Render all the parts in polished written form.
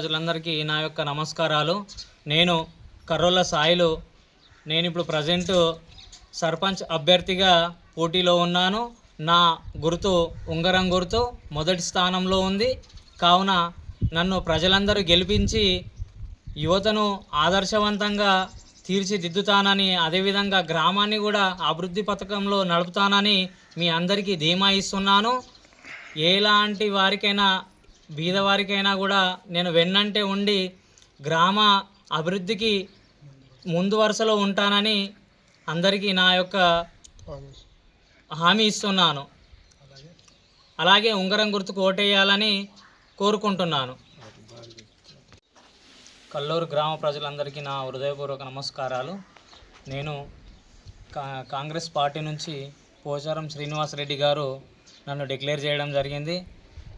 ప్రజలందరికీ నా యొక్క నమస్కారాలు. నేను కర్రోళ్ళ సాయిలు. నేను ఇప్పుడు ప్రజెంటు సర్పంచ్ అభ్యర్థిగా పోటీలో ఉన్నాను. నా గుర్తు ఉంగరం గుర్తు మొదటి స్థానంలో ఉంది. కావున నన్ను ప్రజలందరూ గెలిపించి యువతను ఆదర్శవంతంగా తీర్చిదిద్దుతానని, అదేవిధంగా గ్రామాన్ని కూడా అభివృద్ధి పథకంలో నడుపుతానని మీ అందరికీ ధీమా ఇస్తున్నాను. ఎలాంటి వారికైనా బీదవారికైనా కూడా నేను వెన్నంటే ఉండి గ్రామ అభివృద్ధికి ముందు వరుసలో ఉంటానని అందరికీ నా యొక్క హామీ ఇస్తున్నాను. అలాగే ఉంగరం గుర్తుకు ఓటేయాలని కోరుకుంటున్నాను. కల్లూరు గ్రామ ప్రజలందరికీ నా హృదయపూర్వక నమస్కారాలు. నేను కాంగ్రెస్ పార్టీ నుంచి పోచారం శ్రీనివాసరెడ్డి గారు నన్ను డిక్లేర్ చేయడం జరిగింది.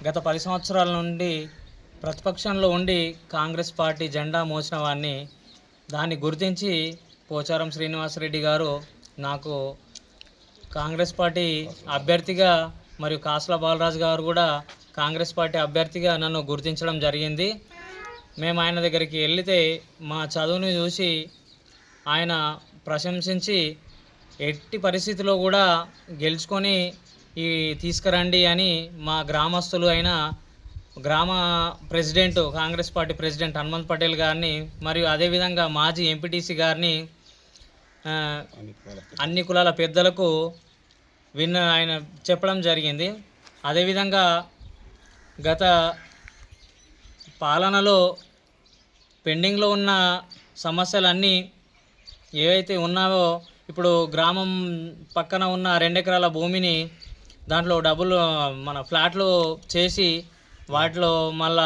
గత 10 సంవత్సరాల నుండి ప్రతిపక్షంలో ఉండి కాంగ్రెస్ పార్టీ జెండా మోసిన వాడిని. దాన్ని గుర్తించి పోచారం శ్రీనివాసరెడ్డి గారు నాకు కాంగ్రెస్ పార్టీ అభ్యర్థిగా, మరియు కాసుల బాలరాజు గారు కూడా కాంగ్రెస్ పార్టీ అభ్యర్థిగా నన్ను గుర్తించడం జరిగింది. మేము ఆయన దగ్గరికి వెళితే మా చదువుని చూసి ఆయన ప్రశంసించి ఎట్టి పరిస్థితిలో కూడా గెలుచుకొని తీసుకురండి అని మా గ్రామస్తులు అయిన గ్రామ president, Congress party president Hanumanth Patel గారిని, మరియు అదేవిధంగా మాజీ ఎంపీటీసీ గారిని, అన్ని కులాల పెద్దలకు ఆయన చెప్పడం జరిగింది. అదేవిధంగా గత పాలనలో పెండింగ్లో ఉన్న సమస్యలన్నీ ఏవైతే ఉన్నావో, ఇప్పుడు గ్రామం పక్కన ఉన్న 2 ఎకరాల భూమిని దాంట్లో మన ఫ్లాట్లు చేసి వాటిలో మళ్ళా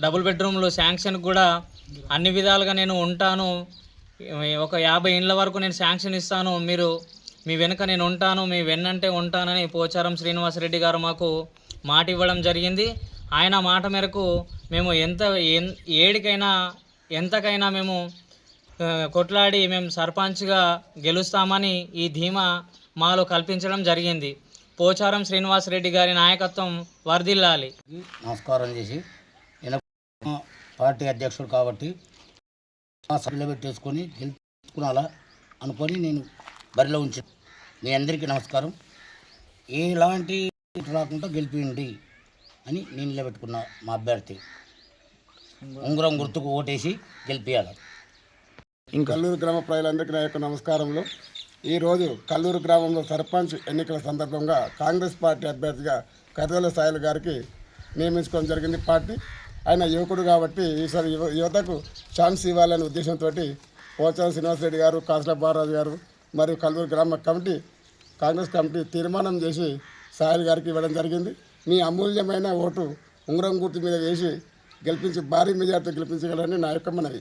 డబుల్ బెడ్రూమ్లు శాంక్షన్ కూడా అన్ని విధాలుగా నేను ఉంటాను, ఒక 50 ఇండ్ల వరకు నేను శాంక్షన్ ఇస్తాను, మీరు మీ వెనుక నేను ఉంటాను, మీ వెన్నంటే ఉంటానని పోచారం శ్రీనివాసరెడ్డి గారు మాకు మాట ఇవ్వడం జరిగింది. ఆయన మాట మేరకు మేము ఏడికైనా ఎంతకైనా మేము కొట్లాడి మేము సర్పంచ్గా గెలుస్తామని ఈ ధీమా మాలో కల్పించడం జరిగింది. పోచారం శ్రీనివాసరెడ్డి గారి నాయకత్వం వర్ధిల్లాలి. నమస్కారం చేసి, నేను పార్టీ అధ్యక్షుడు కాబట్టి సభలో పెట్టేసుకొని గెలుచుకునాలా అనుకొని నేను బరిలో ఉంచి, మీ అందరికీ నమస్కారం. ఎలాంటి రాకుండా గెలిపియండి అని నేను నిలబెట్టుకున్న మా అభ్యర్థి ఉంగరం గుర్తుకు ఓటేసి గెలిపించాలి. కల్లూరు గ్రామ ప్రజలందరికీ నా యొక్క నమస్కారములు. ఈరోజు కల్లూరు గ్రామంలో సర్పంచ్ ఎన్నికల సందర్భంగా కాంగ్రెస్ పార్టీ అభ్యర్థిగా కర్రోళ్ళ సాయిలు గారికి నియమించుకోవడం జరిగింది పార్టీ. ఆయన యువకుడు కాబట్టి ఈసారి యువతకు ఛాన్స్ ఇవ్వాలనే ఉద్దేశంతో పోచారం శ్రీనివాసరెడ్డి గారు, కాసుల బాలరాజు గారు మరియు కల్లూరు గ్రామ కాంగ్రెస్ కమిటీ తీర్మానం చేసి సాయిల్ గారికి ఇవ్వడం జరిగింది. మీ అమూల్యమైన ఓటు ఉంగరం గుర్తు మీద వేసి గెలిపించి భారీ మెజార్టీతో గెలిపించగలని నా యొక్క మనవి.